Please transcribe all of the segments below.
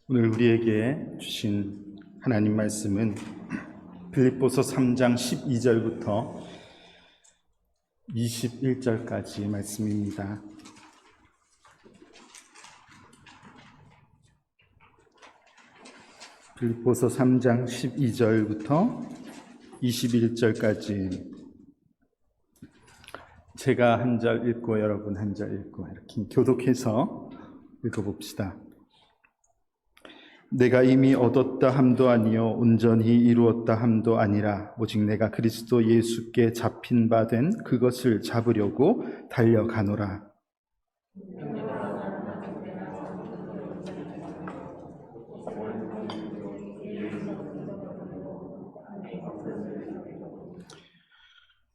오늘 우리에게 주신 하나님 말씀은 빌립보서 3장 12절부터 21절까지 말씀입니다. 빌립보서 3장 12절부터 21절까지 제가 한 절 읽고 여러분 한 절 읽고 이렇게 교독해서 읽어봅시다. 내가 이미 얻었다 함도 아니요 온전히 이루었다 함도 아니라 오직 내가 그리스도 예수께 잡힌 바 된 그것을 잡으려고 달려가노라.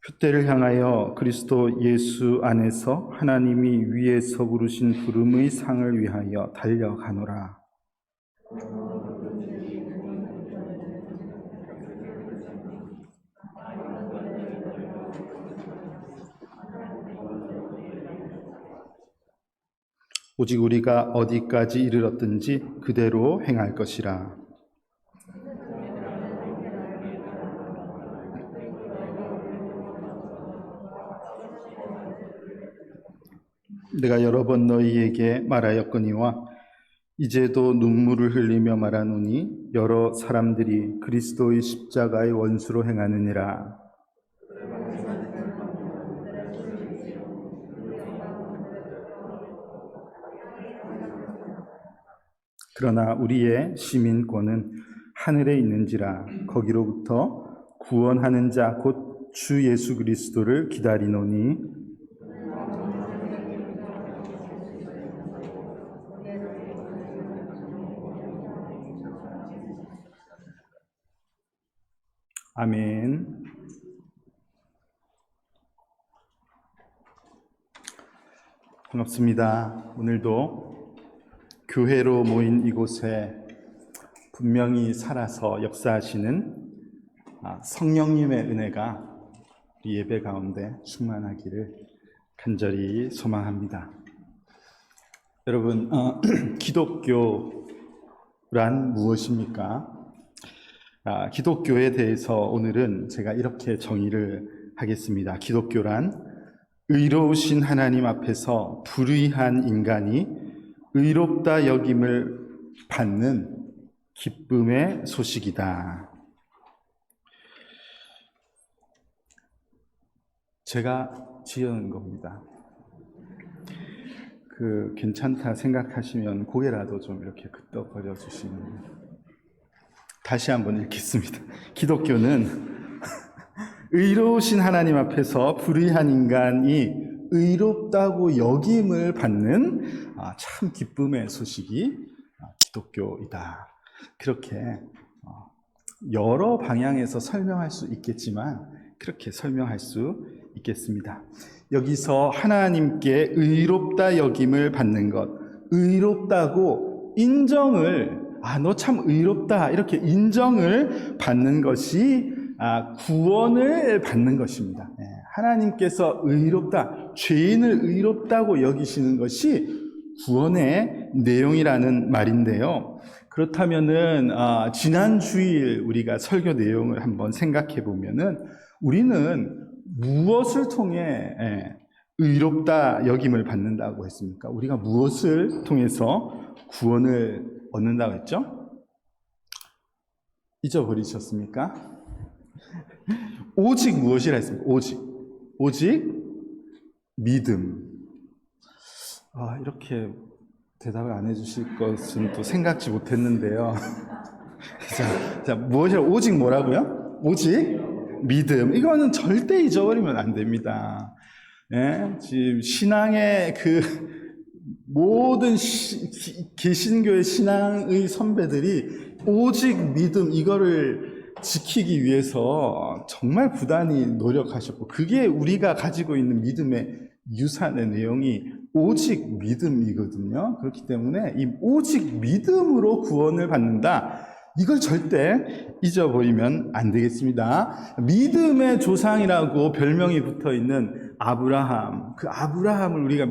표대를 향하여 그리스도 예수 안에서 하나님이 위에서 부르신 부름의 상을 위하여 달려가노라. 오직 우리가 어디까지 이르렀든지 그대로 행할 것이라. 내가 여러 번 너희에게 말하였거니와 이제도 눈물을 흘리며 말하노니 여러 사람들이 그리스도의 십자가의 원수로 행하느니라. 그러나 우리의 시민권은 하늘에 있는지라. 거기로부터 구원하는 자 곧 주 예수 그리스도를 기다리노니 아멘. 반갑습니다. 오늘도 교회로 모인 이곳에 분명히 살아서 역사하시는 성령님의 은혜가 이 예배 가운데 충만하기를 간절히 소망합니다. 여러분, 기독교란 무엇입니까? 기독교에 대해서 오늘은 제가 이렇게 정의를 하겠습니다. 기독교란 의로우신 하나님 앞에서 불의한 인간이 의롭다 여김을 받는 기쁨의 소식이다. 제가 지은 겁니다. 괜찮다 생각하시면 고개라도 좀 이렇게 끄덕거려 주시면. 다시 한번 읽겠습니다. 기독교는 의로우신 하나님 앞에서 불의한 인간이 의롭다고 여김을 받는 참 기쁨의 소식이 기독교이다. 그렇게 여러 방향에서 설명할 수 있겠지만 그렇게 설명할 수 있겠습니다. 여기서 하나님께 의롭다 여김을 받는 것, 의롭다고 인정을 너 참 의롭다 이렇게 인정을 받는 것이 구원을 받는 것입니다. 하나님께서 의롭다, 죄인을 의롭다고 여기시는 것이 구원의 내용이라는 말인데요. 그렇다면은 지난 주일 우리가 설교 내용을 한번 생각해 보면은 우리는 무엇을 통해 의롭다 여김을 받는다고 했습니까? 우리가 무엇을 통해서 구원을 얻는다고 했죠? 잊어버리셨습니까? 오직 무엇이라 했습니까? 오직 믿음. 이렇게 대답을 안 해주실 것은 또 생각지 못했는데요. 자, 무엇이라, 오직 뭐라고요? 오직 믿음. 이거는 절대 잊어버리면 안 됩니다. 지금 신앙의 모든 개신교의 신앙의 선배들이 오직 믿음 이거를 지키기 위해서 정말 부단히 노력하셨고, 그게 우리가 가지고 있는 믿음의 유산의 내용이 오직 믿음이거든요. 그렇기 때문에 이 오직 믿음으로 구원을 받는다, 이걸 절대 잊어버리면 안 되겠습니다. 믿음의 조상이라고 별명이 붙어있는 아브라함, 그 아브라함을 우리가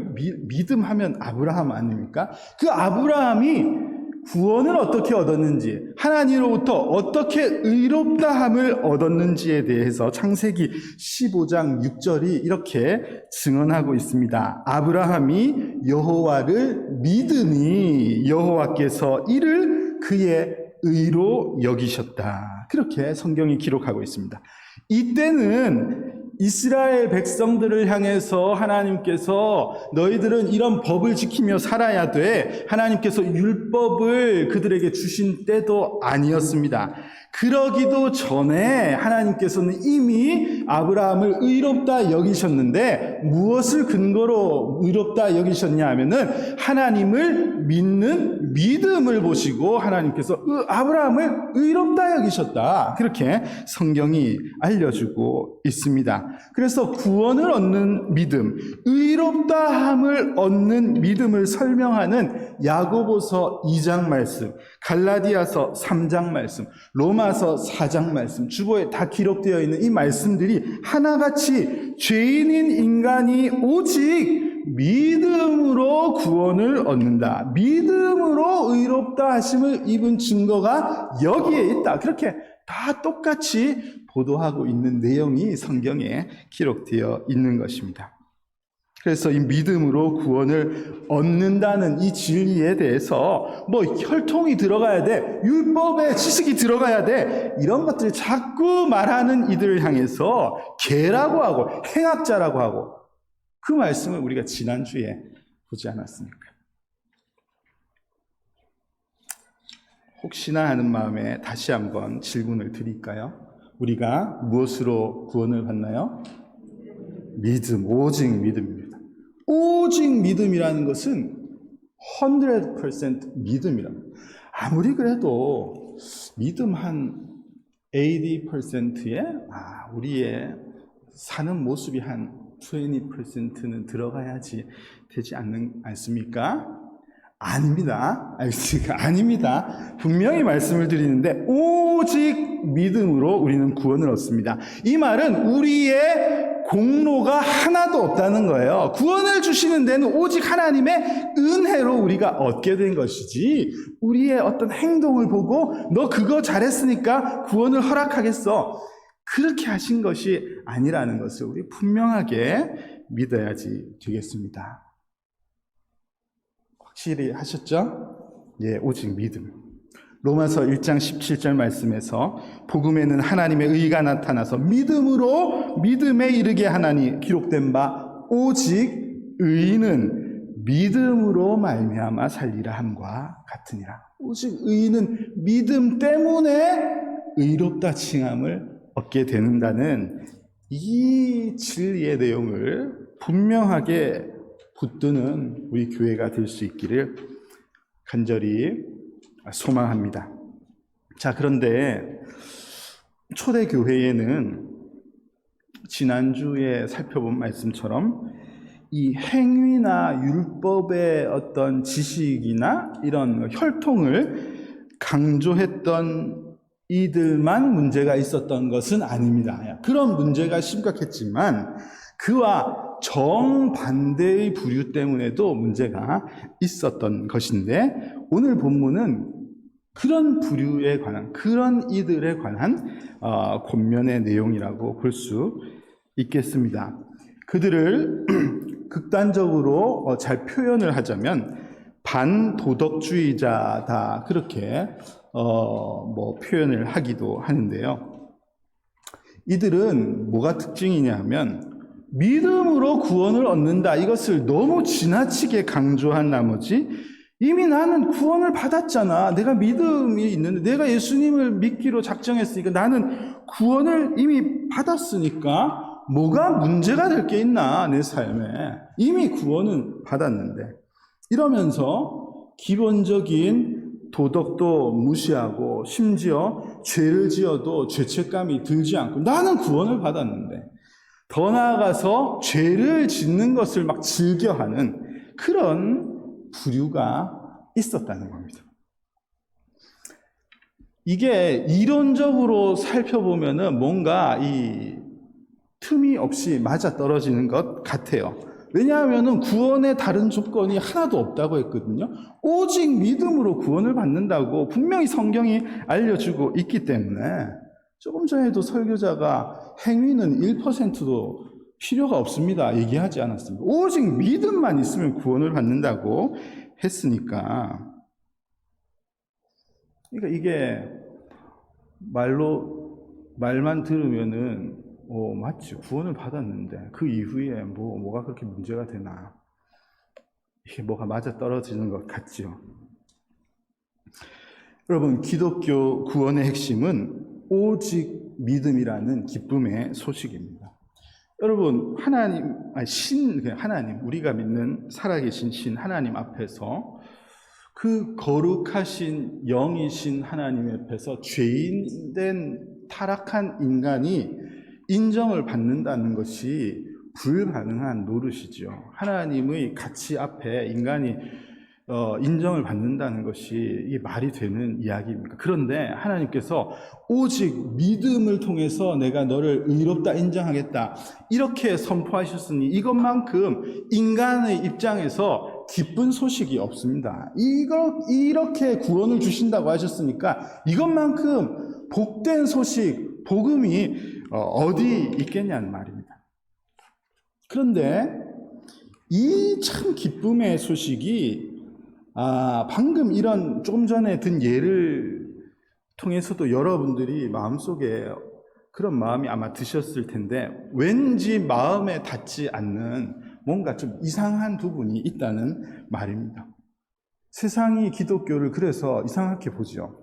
믿음하면 아브라함 아닙니까? 그 아브라함이 구원을 어떻게 얻었는지, 하나님으로부터 어떻게 의롭다함을 얻었는지에 대해서 창세기 15장 6절이 이렇게 증언하고 있습니다. 아브라함이 여호와를 믿으니 여호와께서 이를 그의 의로 여기셨다. 그렇게 성경이 기록하고 있습니다. 이때는 이스라엘 백성들을 향해서 하나님께서 너희들은 이런 법을 지키며 살아야 돼. 하나님께서 율법을 그들에게 주신 때도 아니었습니다. 그러기도 전에 하나님께서는 이미 아브라함을 의롭다 여기셨는데 무엇을 근거로 의롭다 여기셨냐 하면은 하나님을 믿는 믿음을 보시고 하나님께서 아브라함을 의롭다 여기셨다. 그렇게 성경이 알려주고 있습니다. 그래서 구원을 얻는 믿음, 의롭다함을 얻는 믿음을 설명하는 야고보서 2장 말씀, 갈라디아서 3장 말씀, 로마서 4장 말씀, 주보에 다 기록되어 있는 이 말씀들이 하나같이 죄인인 인간이 오직 믿음으로 구원을 얻는다. 믿음으로 의롭다 하심을 입은 증거가 여기에 있다. 그렇게 다 똑같이 보도하고 있는 내용이 성경에 기록되어 있는 것입니다. 그래서 이 믿음으로 구원을 얻는다는 이 진리에 대해서 뭐 혈통이 들어가야 돼, 율법에 지식이 들어가야 돼, 이런 것들을 자꾸 말하는 이들을 향해서 개라고 하고 행악자라고 하고, 그 말씀을 우리가 지난주에 보지 않았습니까? 혹시나 하는 마음에 다시 한번 질문을 드릴까요? 우리가 무엇으로 구원을 받나요? 믿음, 오직 믿음입니다. 오직 믿음이라는 것은 100% 믿음이랍니다. 아무리 그래도 믿음 한 80%에 우리의 사는 모습이 한 20%는 들어가야지 되지 않습니까? 아닙니다. 알겠습니까? 아닙니다. 분명히 말씀을 드리는데 오직 믿음으로 우리는 구원을 얻습니다. 이 말은 우리의 공로가 하나도 없다는 거예요. 구원을 주시는 데는 오직 하나님의 은혜로 우리가 얻게 된 것이지 우리의 어떤 행동을 보고 너 그거 잘했으니까 구원을 허락하겠어, 그렇게 하신 것이 아니라는 것을 우리 분명하게 믿어야지 되겠습니다. 확실히 하셨죠? 예, 오직 믿음. 로마서 1장 17절 말씀에서 복음에는 하나님의 의가 나타나서 믿음으로 믿음에 이르게 하나니 기록된 바 오직 의인은 믿음으로 말미암아 살리라 함과 같으니라. 오직 의인은 믿음 때문에 의롭다 칭함을 얻게 되는다는 이 진리의 내용을 분명하게 붙드는 우리 교회가 될 수 있기를 간절히 소망합니다. 자, 그런데 초대교회에는 지난주에 살펴본 말씀처럼 이 행위나 율법의 어떤 지식이나 이런 혈통을 강조했던 이들만 문제가 있었던 것은 아닙니다. 그런 문제가 심각했지만 그와 정반대의 부류 때문에도 문제가 있었던 것인데, 오늘 본문은 그런 부류에 관한, 그런 이들에 관한 권면의 내용이라고 볼 수 있겠습니다. 그들을 극단적으로 잘 표현을 하자면 반도덕주의자다, 그렇게 표현을 하기도 하는데요. 이들은 뭐가 특징이냐 하면 믿음으로 구원을 얻는다, 이것을 너무 지나치게 강조한 나머지 이미 나는 구원을 받았잖아, 내가 믿음이 있는데 내가 예수님을 믿기로 작정했으니까 나는 구원을 이미 받았으니까 뭐가 문제가 될 게 있나, 내 삶에 이미 구원은 받았는데, 이러면서 기본적인 도덕도 무시하고 심지어 죄를 지어도 죄책감이 들지 않고 나는 구원을 받았는데, 더 나아가서 죄를 짓는 것을 막 즐겨하는 그런 부류가 있었다는 겁니다. 이게 이론적으로 살펴보면은 뭔가 이 틈이 없이 맞아떨어지는 것 같아요. 왜냐하면 구원의 다른 조건이 하나도 없다고 했거든요. 오직 믿음으로 구원을 받는다고 분명히 성경이 알려주고 있기 때문에 조금 전에도 설교자가 행위는 1%도 필요가 없습니다 얘기하지 않았습니다. 오직 믿음만 있으면 구원을 받는다고 했으니까. 그러니까 이게 말만 들으면은 맞지, 구원을 받았는데 그 이후에 뭐가 그렇게 문제가 되나, 이게 뭐가 맞아 떨어지는 것 같지요. 여러분, 기독교 구원의 핵심은 오직 믿음이라는 기쁨의 소식입니다. 여러분, 하나님, 우리가 믿는 살아계신 신 하나님 앞에서, 그 거룩하신 영이신 하나님 앞에서 죄인된 타락한 인간이 인정을 받는다는 것이 불가능한 노릇이죠. 하나님의 가치 앞에 인간이 인정을 받는다는 것이 이게 말이 되는 이야기입니까? 그런데 하나님께서 오직 믿음을 통해서 내가 너를 의롭다 인정하겠다 이렇게 선포하셨으니 이것만큼 인간의 입장에서 기쁜 소식이 없습니다. 이렇게 구원을 주신다고 하셨으니까 이것만큼 복된 소식, 복음이 어디 있겠냐는 말입니다. 그런데 이 참 기쁨의 소식이 방금 이런 조금 전에 든 예를 통해서도 여러분들이 마음속에 그런 마음이 아마 드셨을 텐데, 왠지 마음에 닿지 않는 뭔가 좀 이상한 부분이 있다는 말입니다. 세상이 기독교를 그래서 이상하게 보죠.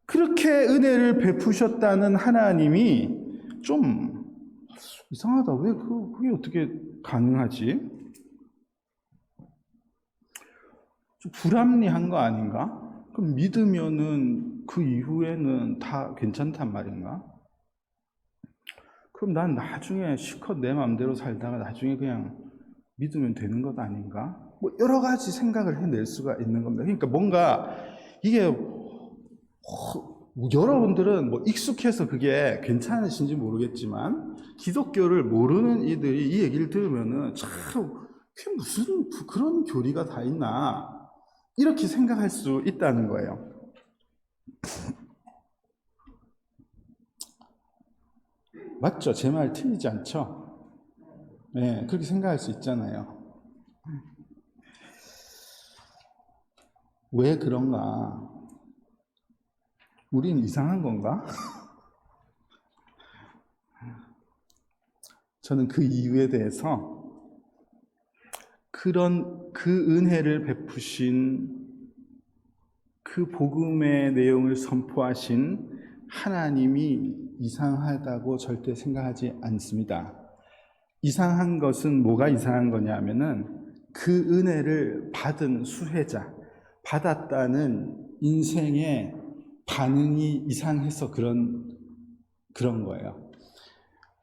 그렇게 은혜를 베푸셨다는 하나님이 좀 이상하다. 왜 그게 어떻게 가능하지? 좀 불합리한 거 아닌가? 그럼 믿으면은 그 이후에는 다 괜찮단 말인가? 그럼 난 나중에 실컷 내 마음대로 살다가 나중에 그냥 믿으면 되는 것 아닌가? 여러 가지 생각을 해낼 수가 있는 겁니다. 그러니까 뭔가 이게 여러분들은 익숙해서 그게 괜찮으신지 모르겠지만, 기독교를 모르는 이들이 이 얘기를 들으면은 참 그게 무슨 그런 교리가 다 있나 이렇게 생각할 수 있다는 거예요. 맞죠? 제 말 틀리지 않죠? 네, 그렇게 생각할 수 있잖아요. 왜 그런가? 우린 이상한 건가? 저는 그 이유에 대해서 그 은혜를 베푸신, 그 복음의 내용을 선포하신 하나님이 이상하다고 절대 생각하지 않습니다. 이상한 것은 뭐가 이상한 거냐면은 그 은혜를 받은 수혜자, 받았다는 인생의 반응이 이상해서 그런 거예요.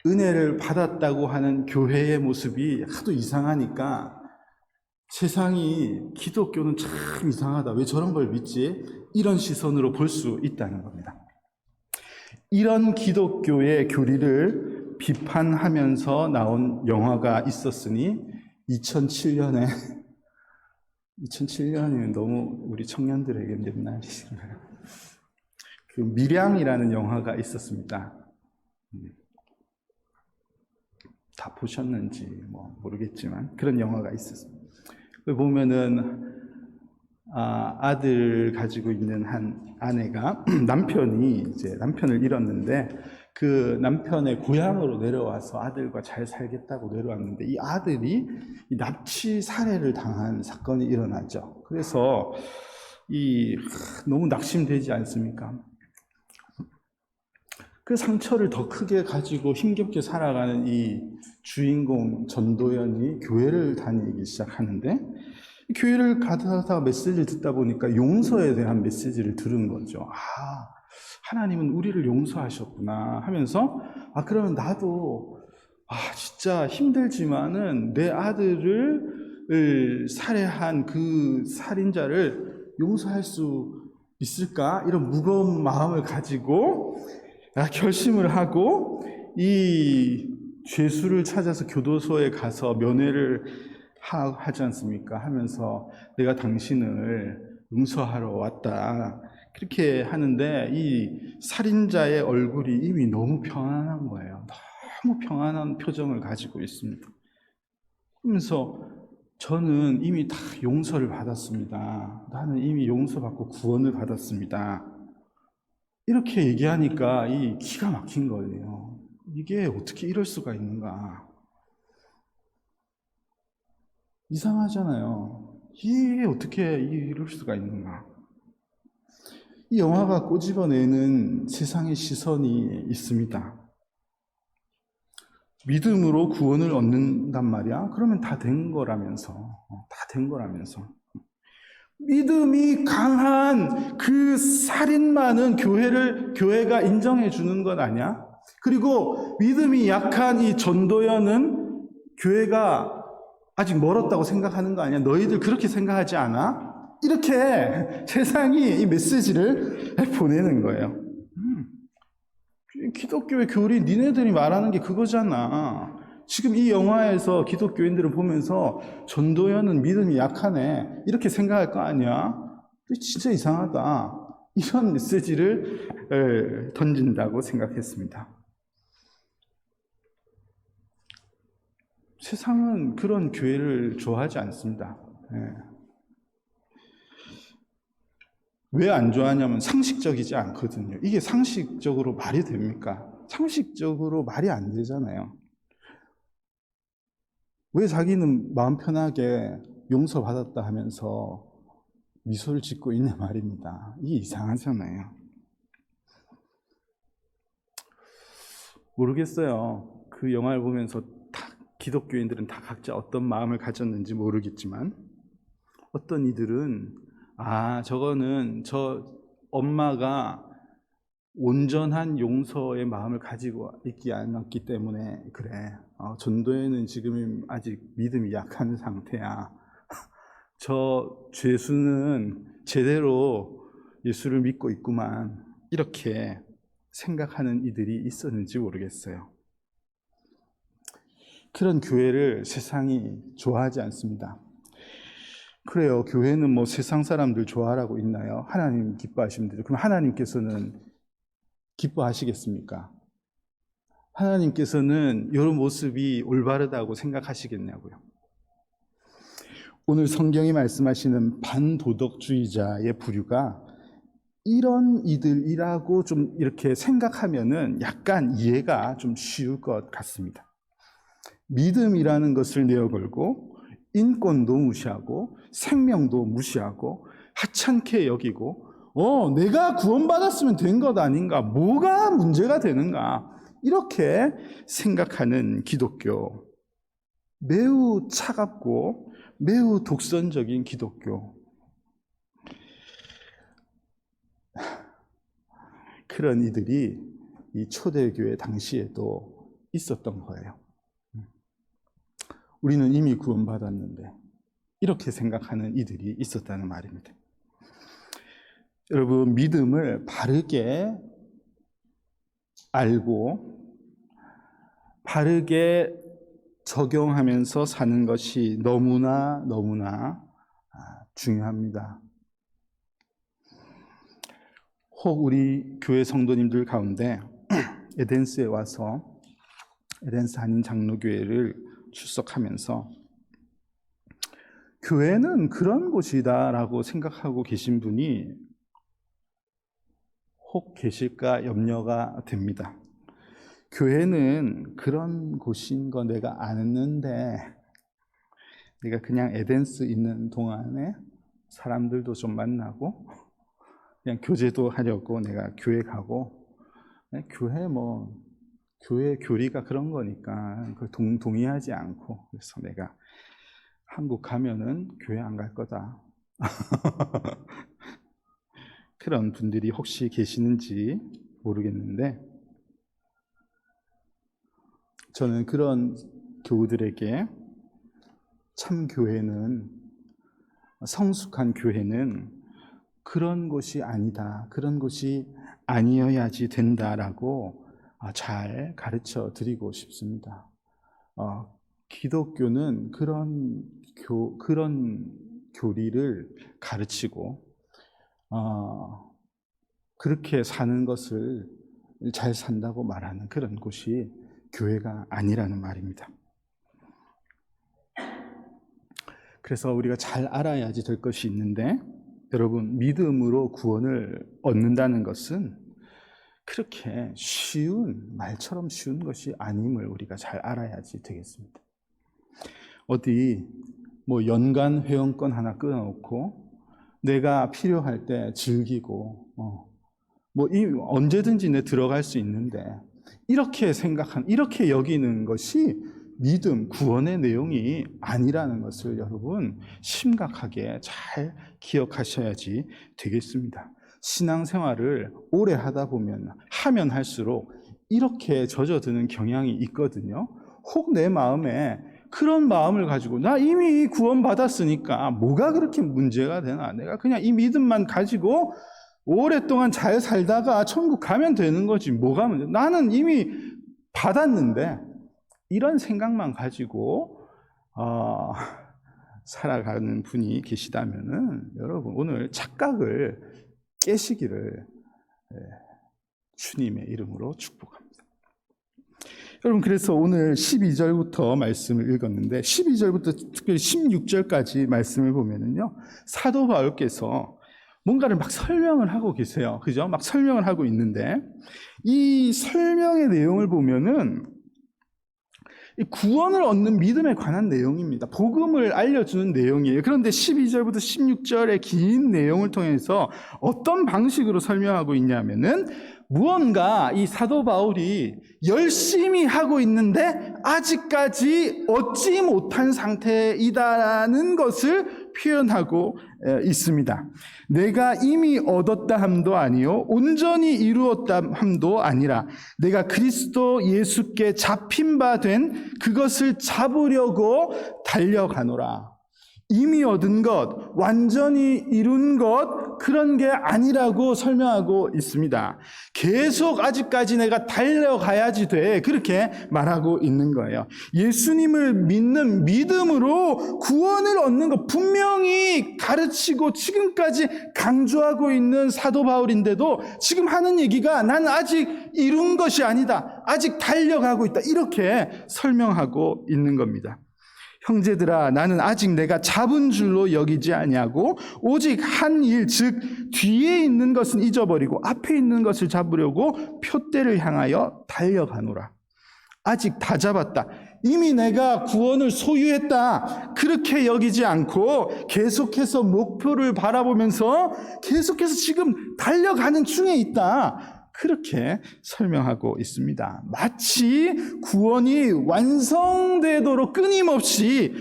은혜를 받았다고 하는 교회의 모습이 하도 이상하니까 세상이 기독교는 참 이상하다, 왜 저런 걸 믿지? 이런 시선으로 볼 수 있다는 겁니다. 이런 기독교의 교리를 비판하면서 나온 영화가 있었으니 2007년이면 너무 우리 청년들에게 옛날이신가요? 그 밀양이라는 영화가 있었습니다. 다 보셨는지 모르겠지만 그런 영화가 있었습니다. 보면은 아들 가지고 있는 한 아내가 남편을 잃었는데 그 남편의 고향으로 내려와서 아들과 잘 살겠다고 내려왔는데 이 아들이 납치 살해를 당한 사건이 일어나죠. 그래서 너무 낙심되지 않습니까? 그 상처를 더 크게 가지고 힘겹게 살아가는 이 주인공 전도연이 교회를 다니기 시작하는데, 교회를 가다가 메시지를 듣다 보니까 용서에 대한 메시지를 들은 거죠. 하나님은 우리를 용서하셨구나 하면서, 그러면 나도 진짜 힘들지만은 내 아들을 살해한 그 살인자를 용서할 수 있을까? 이런 무거운 마음을 가지고 결심을 하고 이 죄수를 찾아서 교도소에 가서 면회를 하지 않습니까? 하면서 내가 당신을 용서하러 왔다. 그렇게 하는데 이 살인자의 얼굴이 이미 너무 평안한 거예요. 너무 평안한 표정을 가지고 있습니다. 그러면서 저는 이미 다 용서를 받았습니다. 나는 이미 용서받고 구원을 받았습니다. 이렇게 얘기하니까 이 기가 막힌 거예요. 이게 어떻게 이럴 수가 있는가? 이상하잖아요. 이게 어떻게 이럴 수가 있는가? 이 영화가 꼬집어내는 세상의 시선이 있습니다. 믿음으로 구원을 얻는단 말이야? 그러면 다 된 거라면서. 다 된 거라면서. 믿음이 강한 그 살인 많은 교회가 인정해 주는 것 아니야? 그리고 믿음이 약한 이 전도연은 교회가 아직 멀었다고 생각하는 거 아니야? 너희들 그렇게 생각하지 않아? 이렇게 세상이 이 메시지를 보내는 거예요. 기독교의 교리 니네들이 말하는 게 그거잖아. 지금 이 영화에서 기독교인들을 보면서 전도연은 믿음이 약하네 이렇게 생각할 거 아니야? 진짜 이상하다. 이런 메시지를 던진다고 생각했습니다. 세상은 그런 교회를 좋아하지 않습니다. 왜 안 좋아하냐면 상식적이지 않거든요. 이게 상식적으로 말이 됩니까? 상식적으로 말이 안 되잖아요. 왜 자기는 마음 편하게 용서받았다 하면서 미소를 짓고 있냐 말입니다. 이게 이상하잖아요. 모르겠어요. 그 영화를 보면서 기독교인들은 다 각자 어떤 마음을 가졌는지 모르겠지만 어떤 이들은 저거는 저 엄마가 온전한 용서의 마음을 가지고 있지 않았기 때문에 그래. 전도에는 지금 아직 믿음이 약한 상태야. 저 죄수는 제대로 예수를 믿고 있구만. 이렇게 생각하는 이들이 있었는지 모르겠어요. 그런 교회를 세상이 좋아하지 않습니다. 그래요. 교회는 뭐 세상 사람들 좋아하라고 있나요? 하나님 기뻐하시면 되죠. 그럼 하나님께서는 기뻐하시겠습니까? 하나님께서는 이런 모습이 올바르다고 생각하시겠냐고요. 오늘 성경이 말씀하시는 반도덕주의자의 부류가 이런 이들이라고 좀 이렇게 생각하면은 약간 이해가 좀 쉬울 것 같습니다. 믿음이라는 것을 내어걸고 인권도 무시하고 생명도 무시하고 하찮게 여기고 내가 구원받았으면 된 것 아닌가? 뭐가 문제가 되는가? 이렇게 생각하는 기독교. 매우 차갑고 매우 독선적인 기독교. 그런 이들이 이 초대교회 당시에도 있었던 거예요. 우리는 이미 구원받았는데 이렇게 생각하는 이들이 있었다는 말입니다. 여러분, 믿음을 바르게 알고 바르게 적용하면서 사는 것이 너무나 중요합니다. 혹 우리 교회 성도님들 가운데 에덴스에 와서 에덴스 한인 장로교회를 출석하면서 교회는 그런 곳이다라고 생각하고 계신 분이 혹 계실까 염려가 됩니다. 교회는 그런 곳인 거 내가 아는데 내가 그냥 에덴스 있는 동안에 사람들도 좀 만나고 그냥 교제도 하려고 내가 교회 가고 교회 교리가 그런 거니까 동의하지 않고 그래서 내가 한국 가면은 교회 안 갈 거다. 그런 분들이 혹시 계시는지 모르겠는데 저는 그런 교우들에게 참 교회는 성숙한 교회는 그런 곳이 아니다. 그런 곳이 아니어야지 된다라고 잘 가르쳐 드리고 싶습니다. 기독교는 그런 교리를 가르치고 그렇게 사는 것을 잘 산다고 말하는 그런 곳이 교회가 아니라는 말입니다. 그래서 우리가 잘 알아야지 될 것이 있는데, 여러분, 믿음으로 구원을 얻는다는 것은 그렇게 말처럼 쉬운 것이 아님을 우리가 잘 알아야지 되겠습니다. 어디 연간 회원권 하나 끊어놓고 내가 필요할 때 즐기고 언제든지 내 들어갈 수 있는데, 이렇게 여기는 것이 믿음, 구원의 내용이 아니라는 것을 여러분 심각하게 잘 기억하셔야지 되겠습니다. 신앙생활을 오래 하다 보면 하면 할수록 이렇게 젖어드는 경향이 있거든요. 혹 내 마음에 그런 마음을 가지고 나 이미 구원받았으니까 뭐가 그렇게 문제가 되나, 내가 그냥 이 믿음만 가지고 오랫동안 잘 살다가 천국 가면 되는 거지 뭐가 문제, 나는 이미 받았는데, 이런 생각만 가지고 살아가는 분이 계시다면은 여러분 오늘 착각을 깨시기를 주님의 이름으로 축복합니다. 여러분, 그래서 오늘 12절부터 말씀을 읽었는데 12절부터 특별히 16절까지 말씀을 보면은요, 사도 바울께서 뭔가를 막 설명을 하고 계세요. 그죠? 막 설명을 하고 있는데, 이 설명의 내용을 보면은 구원을 얻는 믿음에 관한 내용입니다. 복음을 알려주는 내용이에요. 그런데 12절부터 16절의 긴 내용을 통해서 어떤 방식으로 설명하고 있냐면은, 무언가 이 사도 바울이 열심히 하고 있는데 아직까지 얻지 못한 상태이다라는 것을 표현하고 있습니다. 내가 이미 얻었다 함도 아니요 온전히 이루었다 함도 아니라 내가 그리스도 예수께 잡힌 바 된 그것을 잡으려고 달려가노라. 이미 얻은 것, 완전히 이룬 것, 그런 게 아니라고 설명하고 있습니다. 계속 아직까지 내가 달려가야지 돼, 그렇게 말하고 있는 거예요. 예수님을 믿는 믿음으로 구원을 얻는 것 분명히 가르치고 지금까지 강조하고 있는 사도 바울인데도 지금 하는 얘기가 나는 아직 이룬 것이 아니다, 아직 달려가고 있다, 이렇게 설명하고 있는 겁니다. 형제들아, 나는 아직 내가 잡은 줄로 여기지 아니하고 오직 한 일, 즉 뒤에 있는 것은 잊어버리고 앞에 있는 것을 잡으려고 표대를 향하여 달려가노라. 아직 다 잡았다, 이미 내가 구원을 소유했다, 그렇게 여기지 않고 계속해서 목표를 바라보면서 계속해서 지금 달려가는 중에 있다, 그렇게 설명하고 있습니다. 마치 구원이 완성되도록 끊임없이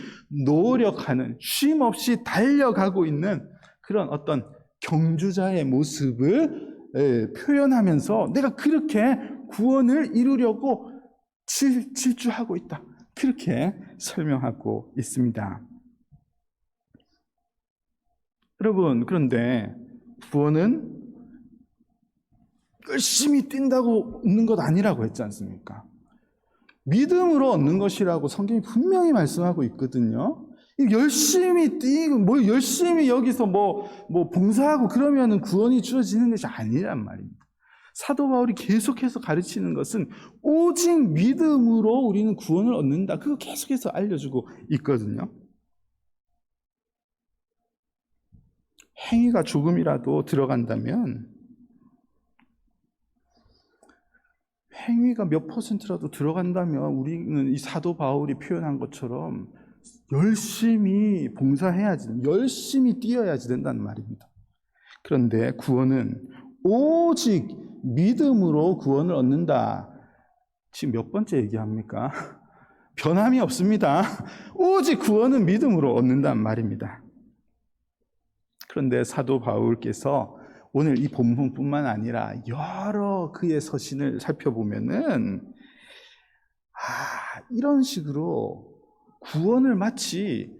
노력하는, 쉼 없이 달려가고 있는 그런 어떤 경주자의 모습을 표현하면서 내가 그렇게 구원을 이루려고 질주하고 있다, 그렇게 설명하고 있습니다. 여러분, 그런데 구원은 열심히 뛴다고 얻는 것 아니라고 했지 않습니까? 믿음으로 얻는 것이라고 성경이 분명히 말씀하고 있거든요. 열심히 뛰고 열심히 여기서 봉사하고 그러면은 구원이 주어지는 것이 아니란 말입니다. 사도 바울이 계속해서 가르치는 것은 오직 믿음으로 우리는 구원을 얻는다, 그거 계속해서 알려주고 있거든요. 행위가 조금이라도 들어간다면, 행위가 몇 %라도 들어간다면 우리는 이 사도 바울이 표현한 것처럼 열심히 봉사해야지, 열심히 뛰어야지 된다는 말입니다. 그런데 구원은 오직 믿음으로 구원을 얻는다. 지금 몇 번째 얘기합니까? 변함이 없습니다. 오직 구원은 믿음으로 얻는단 말입니다. 그런데 사도 바울께서 오늘 이 본문뿐만 아니라 여러 그의 서신을 살펴보면은 이런 식으로 구원을 마치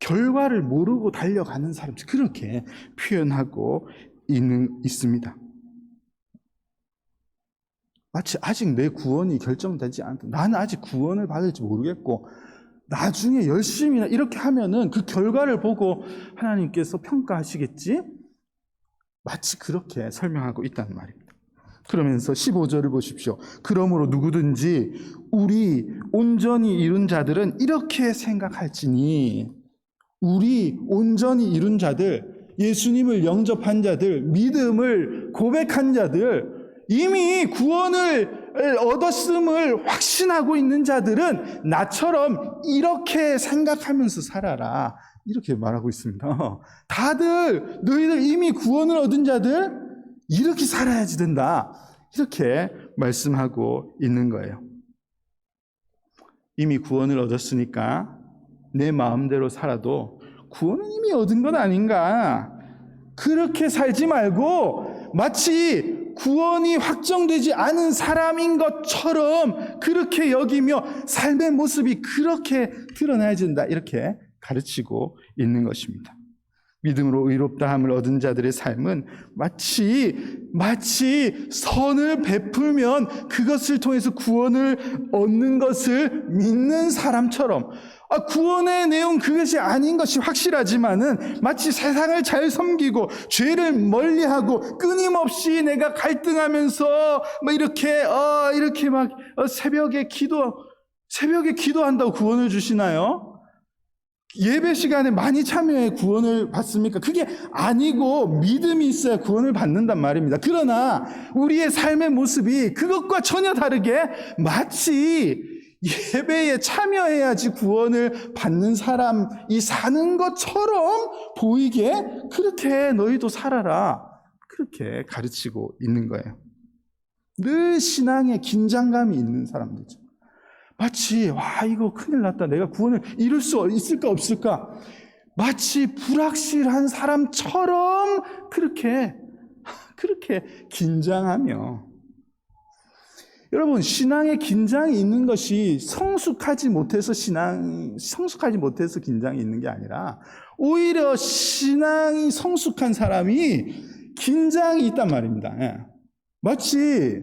결과를 모르고 달려가는 사람, 그렇게 표현하고 있습니다. 마치 아직 내 구원이 결정되지 않다. 나는 아직 구원을 받을지 모르겠고 나중에 열심히나 이렇게 하면은 그 결과를 보고 하나님께서 평가하시겠지? 마치 그렇게 설명하고 있다는 말입니다. 그러면서 15절을 보십시오. 그러므로 누구든지 우리 온전히 이룬 자들은 이렇게 생각할지니, 우리 온전히 이룬 자들, 예수님을 영접한 자들, 믿음을 고백한 자들, 이미 구원을 얻었음을 확신하고 있는 자들은 나처럼 이렇게 생각하면서 살아라, 이렇게 말하고 있습니다. 다들 너희들 이미 구원을 얻은 자들 이렇게 살아야지 된다, 이렇게 말씀하고 있는 거예요. 이미 구원을 얻었으니까 내 마음대로 살아도 구원은 이미 얻은 것 아닌가, 그렇게 살지 말고 마치 구원이 확정되지 않은 사람인 것처럼 그렇게 여기며 삶의 모습이 그렇게 드러나야 된다, 이렇게 가르치고 있는 것입니다. 믿음으로 의롭다함을 얻은 자들의 삶은 마치 선을 베풀면 그것을 통해서 구원을 얻는 것을 믿는 사람처럼, 구원의 내용 그것이 아닌 것이 확실하지만은 마치 세상을 잘 섬기고 죄를 멀리하고 끊임없이 내가 갈등하면서 이렇게 막 새벽에 기도한다고 구원을 주시나요? 예배 시간에 많이 참여해 구원을 받습니까? 그게 아니고 믿음이 있어야 구원을 받는단 말입니다. 그러나 우리의 삶의 모습이 그것과 전혀 다르게 마치 예배에 참여해야지 구원을 받는 사람이 사는 것처럼 보이게 그렇게 너희도 살아라, 그렇게 가르치고 있는 거예요. 늘 신앙에 긴장감이 있는 사람들이죠. 마치 이거 큰일 났다, 내가 구원을 이룰 수 있을까 없을까, 마치 불확실한 사람처럼 그렇게 긴장하며, 여러분, 신앙에 긴장이 있는 것이 성숙하지 못해서 긴장이 있는 게 아니라 오히려 신앙이 성숙한 사람이 긴장이 있단 말입니다. 마치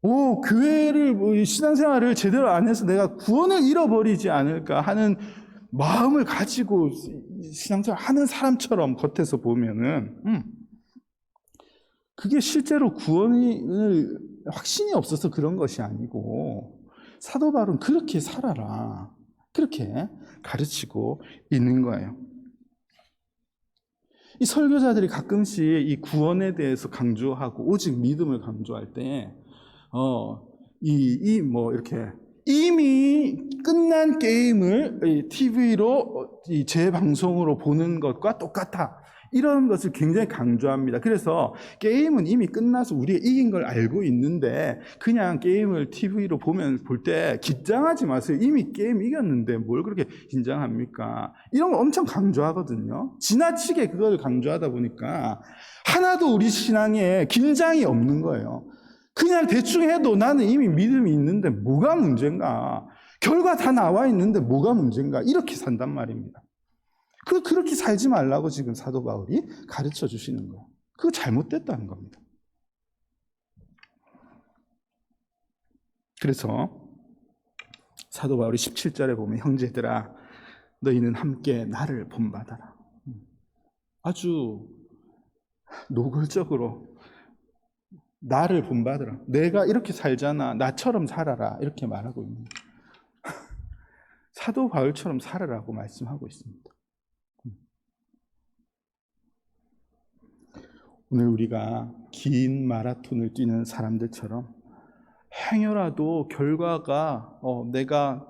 교회를, 신앙생활을 제대로 안 해서 내가 구원을 잃어버리지 않을까 하는 마음을 가지고 신앙생활 하는 사람처럼 겉에서 보면은, 그게 실제로 구원을 확신이 없어서 그런 것이 아니고, 사도 바울은 그렇게 살아라, 그렇게 가르치고 있는 거예요. 이 설교자들이 가끔씩 이 구원에 대해서 강조하고 오직 믿음을 강조할 때 이렇게 이미 끝난 게임을 TV로 재방송으로 보는 것과 똑같아, 이런 것을 굉장히 강조합니다. 그래서 게임은 이미 끝나서 우리가 이긴 걸 알고 있는데 그냥 게임을 TV로 볼 때 긴장하지 마세요. 이미 게임 이겼는데 뭘 그렇게 긴장합니까? 이런 거 엄청 강조하거든요. 지나치게 그걸 강조하다 보니까 하나도 우리 신앙에 긴장이 없는 거예요. 그냥 대충 해도 나는 이미 믿음이 있는데 뭐가 문제인가? 결과 다 나와 있는데 뭐가 문제인가? 이렇게 산단 말입니다. 그렇게 살지 말라고 지금 사도 바울이 가르쳐 주시는 거예요. 그거 잘못됐다는 겁니다. 그래서 사도 바울이 17절에 보면, 형제들아 너희는 함께 나를 본받아라. 아주 노골적으로 나를 본받으라. 내가 이렇게 살잖아, 나처럼 살아라, 이렇게 말하고 있는 거예요. 사도 바울처럼 살아라고 말씀하고 있습니다. 오늘 우리가 긴 마라톤을 뛰는 사람들처럼 행여라도 결과가 내가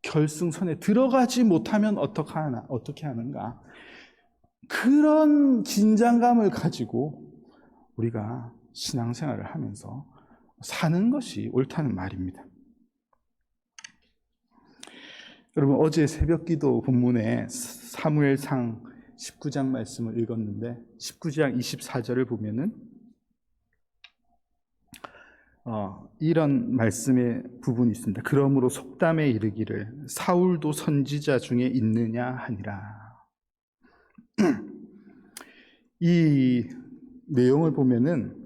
결승선에 들어가지 못하면 어떻게 하는가, 그런 긴장감을 가지고 우리가 신앙생활을 하면서 사는 것이 옳다는 말입니다. 여러분, 어제 새벽기도 본문에 사무엘상 19장 말씀을 읽었는데 19장 24절을 보면은 이런 말씀의 부분이 있습니다. 그러므로 속담에 이르기를 사울도 선지자 중에 있느냐 하니라. 이 내용을 보면은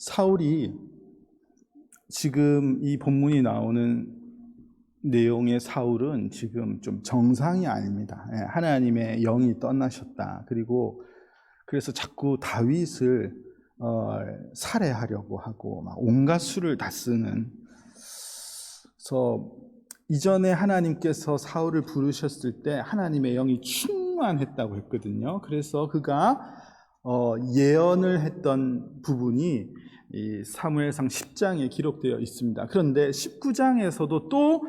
사울이 지금 이 본문이 나오는 내용의 사울은 지금 좀 정상이 아닙니다. 하나님의 영이 떠나셨다. 그래서 자꾸 다윗을 살해하려고 하고 막 온갖 수를 다 쓰는. 그래서 이전에 하나님께서 사울을 부르셨을 때 하나님의 영이 충만했다고 했거든요. 그래서 그가 예언을 했던 부분이 이 사무엘상 10장에 기록되어 있습니다. 그런데 19장에서도 또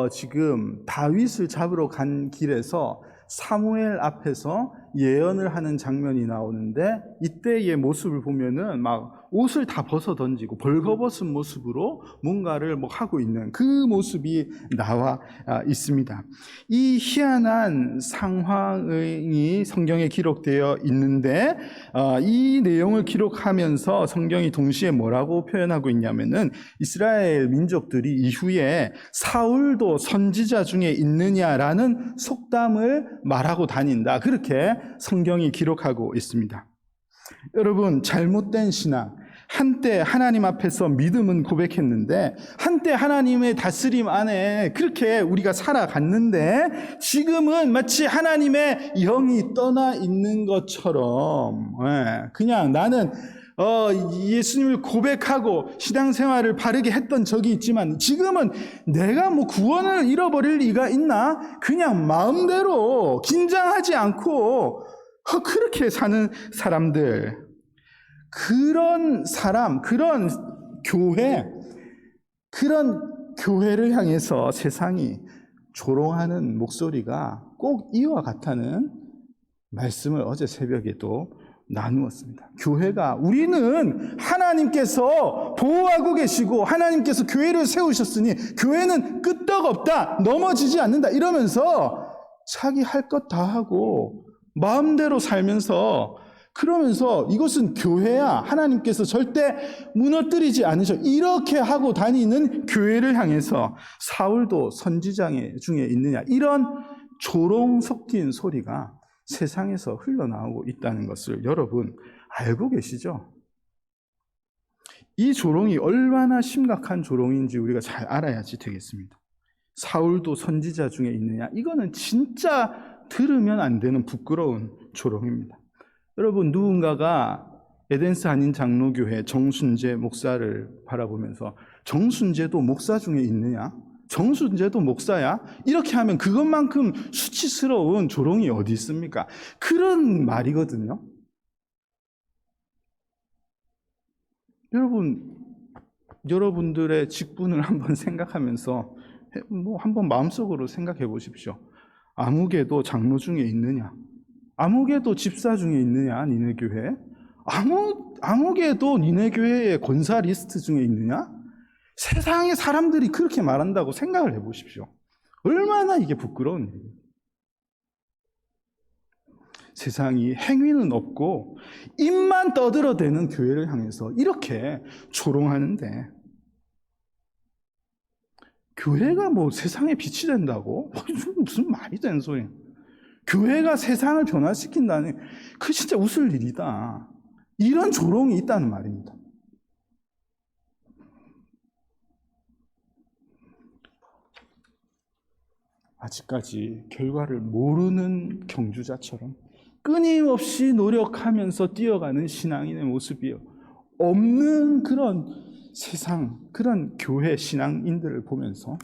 지금 다윗을 잡으러 간 길에서 사무엘 앞에서 예언을 하는 장면이 나오는데, 이때의 모습을 보면은 막 옷을 다 벗어 던지고 벌거벗은 모습으로 뭔가를 하고 있는 그 모습이 나와 있습니다. 이 희한한 상황이 성경에 기록되어 있는데, 이 내용을 기록하면서 성경이 동시에 뭐라고 표현하고 있냐면은, 이스라엘 민족들이 이후에 사울도 선지자 중에 있느냐라는 속담을 말하고 다닌다, 그렇게 성경이 기록하고 있습니다. 여러분, 잘못된 신앙, 한때 하나님 앞에서 믿음은 고백했는데, 한때 하나님의 다스림 안에 그렇게 우리가 살아갔는데, 지금은 마치 하나님의 영이 떠나 있는 것처럼 그냥 나는 예수님을 고백하고 신앙생활을 바르게 했던 적이 있지만, 지금은 내가 구원을 잃어버릴 리가 있나? 그냥 마음대로 긴장하지 않고 그렇게 사는 사람들, 그런 사람, 그런 교회를 향해서 세상이 조롱하는 목소리가 꼭 이와 같다는 말씀을 어제 새벽에도 나누었습니다. 우리는 하나님께서 보호하고 계시고 하나님께서 교회를 세우셨으니 교회는 끄떡없다, 넘어지지 않는다, 이러면서 자기 할 것 다 하고 마음대로 살면서, 그러면서 이것은 교회야, 하나님께서 절대 무너뜨리지 않으셔, 이렇게 하고 다니는 교회를 향해서 사울도 선지자 중에 있느냐, 이런 조롱 섞인 소리가 세상에서 흘러나오고 있다는 것을 여러분 알고 계시죠? 이 조롱이 얼마나 심각한 조롱인지 우리가 잘 알아야지 되겠습니다. 사울도 선지자 중에 있느냐, 이거는 진짜 들으면 안 되는 부끄러운 조롱입니다. 여러분, 누군가가 에덴스 한인 장로교회 정순재 목사를 바라보면서 정순재도 목사 중에 있느냐? 정순재도 목사야? 이렇게 하면 그것만큼 수치스러운 조롱이 어디 있습니까? 그런 말이거든요. 여러분들의 직분을 한번 생각하면서 한번 마음속으로 생각해 보십시오. 아무개도 장로 중에 있느냐? 아무개도 집사 중에 있느냐? 니네 교회? 아무개도 니네 교회의 권사 리스트 중에 있느냐? 세상의 사람들이 그렇게 말한다고 생각을 해보십시오. 얼마나 이게 부끄러운 일이에요. 세상이 행위는 없고 입만 떠들어대는 교회를 향해서 이렇게 조롱하는데, 교회가 세상에 빛이 된다고? 무슨 말이 되는 소리야. 교회가 세상을 변화시킨다니, 그 진짜 웃을 일이다. 이런 조롱이 있다는 말입니다. 아직까지 결과를 모르는 경주자처럼 끊임없이 노력하면서 뛰어가는 신앙인의 모습이 없는 그런 세상, 그런 교회 신앙인들을 보면서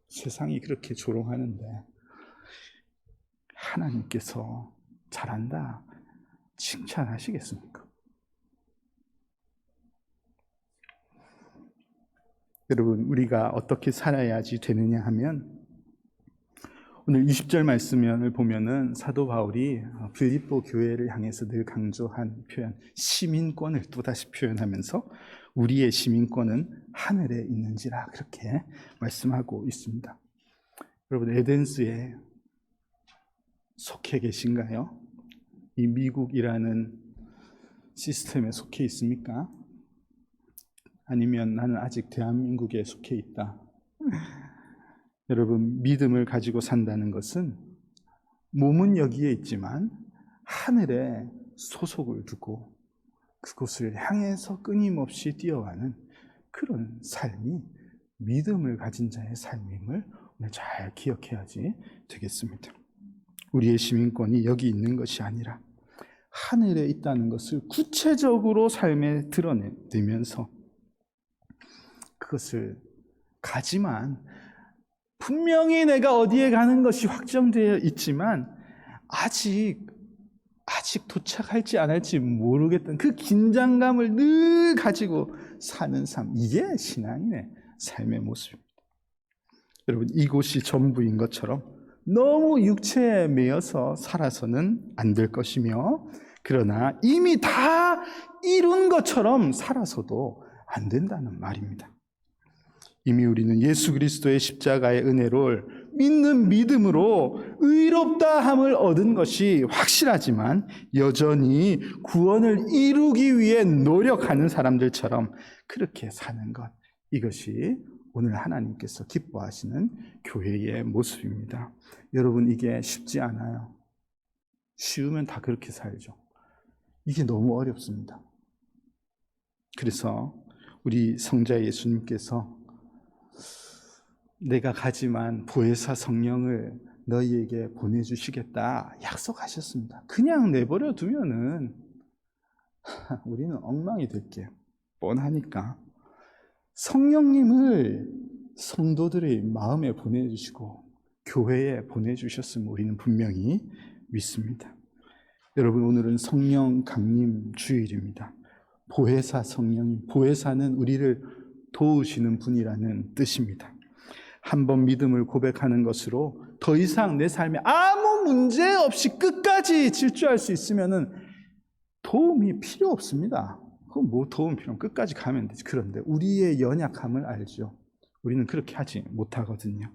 세상이 그렇게 조롱하는데, 하나님께서 잘한다 칭찬하시겠습니까? 여러분, 우리가 어떻게 살아야지 되느냐 하면, 오늘 20절 말씀을 보면은 사도 바울이 빌립보 교회를 향해서 늘 강조한 표현, 시민권을 또다시 표현하면서 우리의 시민권은 하늘에 있는지라, 그렇게 말씀하고 있습니다. 여러분, 에덴스에 속해 계신가요? 이 미국이라는 시스템에 속해 있습니까? 아니면 나는 아직 대한민국에 속해 있다. 여러분, 믿음을 가지고 산다는 것은 몸은 여기에 있지만 하늘에 소속을 두고 그곳을 향해서 끊임없이 뛰어가는 그런 삶이 믿음을 가진 자의 삶임을 오늘 잘 기억해야지 되겠습니다. 우리의 시민권이 여기 있는 것이 아니라 하늘에 있다는 것을 구체적으로 삶에 드러내면서 그것을 가지만 분명히 내가 어디에 가는 것이 확정되어 있지만 아직 도착할지 안 할지 모르겠던 그 긴장감을 늘 가지고 사는 삶, 이게 신앙인의 삶의 모습입니다. 여러분, 이곳이 전부인 것처럼 너무 육체에 매여서 살아서는 안 될 것이며, 그러나 이미 다 이룬 것처럼 살아서도 안 된다는 말입니다. 이미 우리는 예수 그리스도의 십자가의 은혜를 믿는 믿음으로 의롭다함을 얻은 것이 확실하지만 여전히 구원을 이루기 위해 노력하는 사람들처럼 그렇게 사는 것, 이것이 오늘 하나님께서 기뻐하시는 교회의 모습입니다. 여러분, 이게 쉽지 않아요. 쉬우면 다 그렇게 살죠. 이게 너무 어렵습니다. 그래서 우리 성자 예수님께서 내가 가지만 보혜사 성령을 너희에게 보내주시겠다 약속하셨습니다. 그냥 내버려 두면은 우리는 엉망이 될 게 뻔하니까 성령님을 성도들의 마음에 보내주시고 교회에 보내주셨음을 우리는 분명히 믿습니다. 여러분, 오늘은 성령 강림 주일입니다. 보혜사 성령님, 보혜사는 우리를 도우시는 분이라는 뜻입니다. 한번 믿음을 고백하는 것으로 더 이상 내 삶에 아무 문제 없이 끝까지 질주할 수 있으면은 도움이 필요 없습니다. 그럼 뭐 도움 필요 없으면 끝까지 가면 되지. 그런데 우리의 연약함을 알죠. 우리는 그렇게 하지 못하거든요.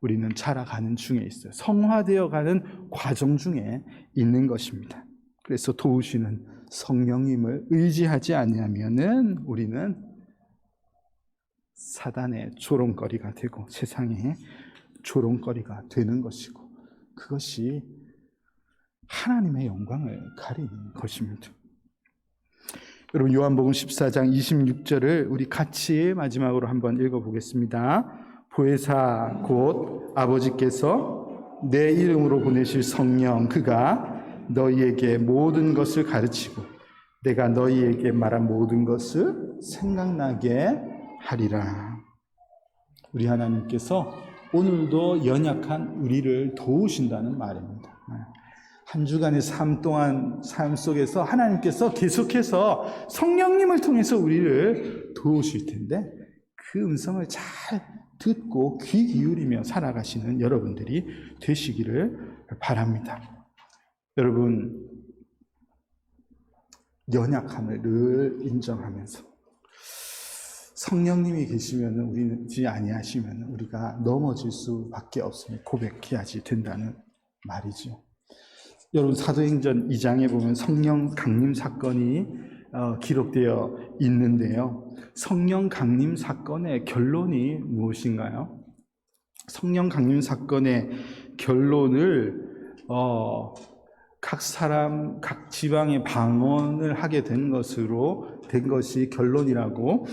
우리는 자라가는 중에 있어요. 성화되어가는 과정 중에 있는 것입니다. 그래서 도우시는 성령님을 의지하지 아니하면은 우리는 사단의 조롱거리가 되고 세상의 조롱거리가 되는 것이고, 그것이 하나님의 영광을 가리는 것입니다. 여러분, 요한복음 14장 26절을 우리 같이 마지막으로 한번 읽어보겠습니다. 보혜사 곧 아버지께서 내 이름으로 보내실 성령, 그가 너희에게 모든 것을 가르치고 내가 너희에게 말한 모든 것을 생각나게 하리라. 우리 하나님께서 오늘도 연약한 우리를 도우신다는 말입니다. 한 주간의 삶 동안, 삶 속에서 하나님께서 계속해서 성령님을 통해서 우리를 도우실 텐데 그 음성을 잘 듣고 귀 기울이며 살아가시는 여러분들이 되시기를 바랍니다. 여러분, 연약함을 늘 인정하면서 성령님이 계시면 우리지 아니하시면 우리가 넘어질 수밖에 없음을 고백해야지 된다는 말이죠. 여러분, 사도행전 2장에 보면 성령 강림 사건이 기록되어 있는데요. 성령 강림 사건의 결론이 무엇인가요? 성령 강림 사건의 결론을 각 사람, 각 지방에 방언을 하게 된 것이 결론이라고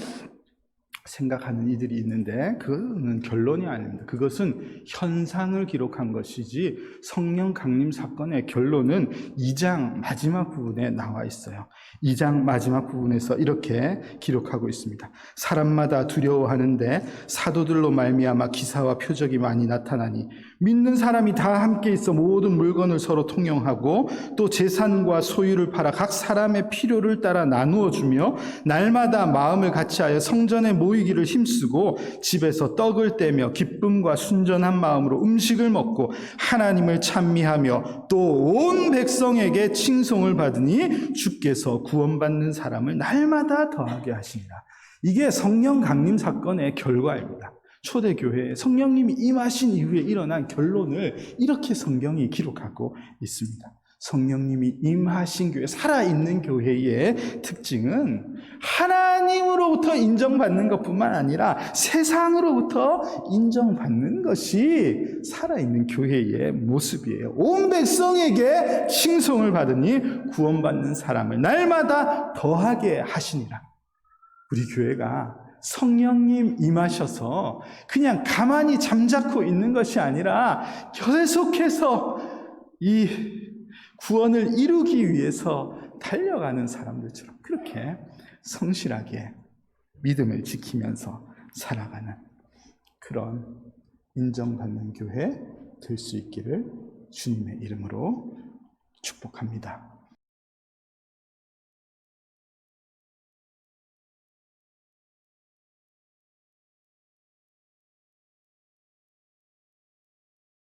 생각하는 이들이 있는데, 그거는 결론이 아닙니다. 그것은 현상을 기록한 것이지 성령 강림 사건의 결론은 2장 마지막 부분에 나와 있어요. 2장 마지막 부분에서 이렇게 기록하고 있습니다. 사람마다 두려워하는데 사도들로 말미암아 기사와 표적이 많이 나타나니 믿는 사람이 다 함께 있어 모든 물건을 서로 통용하고 또 재산과 소유를 팔아 각 사람의 필요를 따라 나누어 주며 날마다 마음을 같이하여 성전에 모이기를 힘쓰고 집에서 떡을 떼며 기쁨과 순전한 마음으로 음식을 먹고 하나님을 찬미하며 또 온 백성에게 칭송을 받으니 주께서 구원받는 사람을 날마다 더하게 하시니라. 이게 성령 강림 사건의 결과입니다. 초대교회에 성령님이 임하신 이후에 일어난 결론을 이렇게 성경이 기록하고 있습니다. 성령님이 임하신 교회, 살아있는 교회의 특징은 하나님으로부터 인정받는 것뿐만 아니라 세상으로부터 인정받는 것이 살아있는 교회의 모습이에요. 온 백성에게 칭송을 받으니 구원받는 사람을 날마다 더하게 하시니라. 우리 교회가 성령님 임하셔서 그냥 가만히 잠자코 있는 것이 아니라 계속해서 이 구원을 이루기 위해서 달려가는 사람들처럼 그렇게 성실하게 믿음을 지키면서 살아가는 그런 인정받는 교회 될 수 있기를 주님의 이름으로 축복합니다.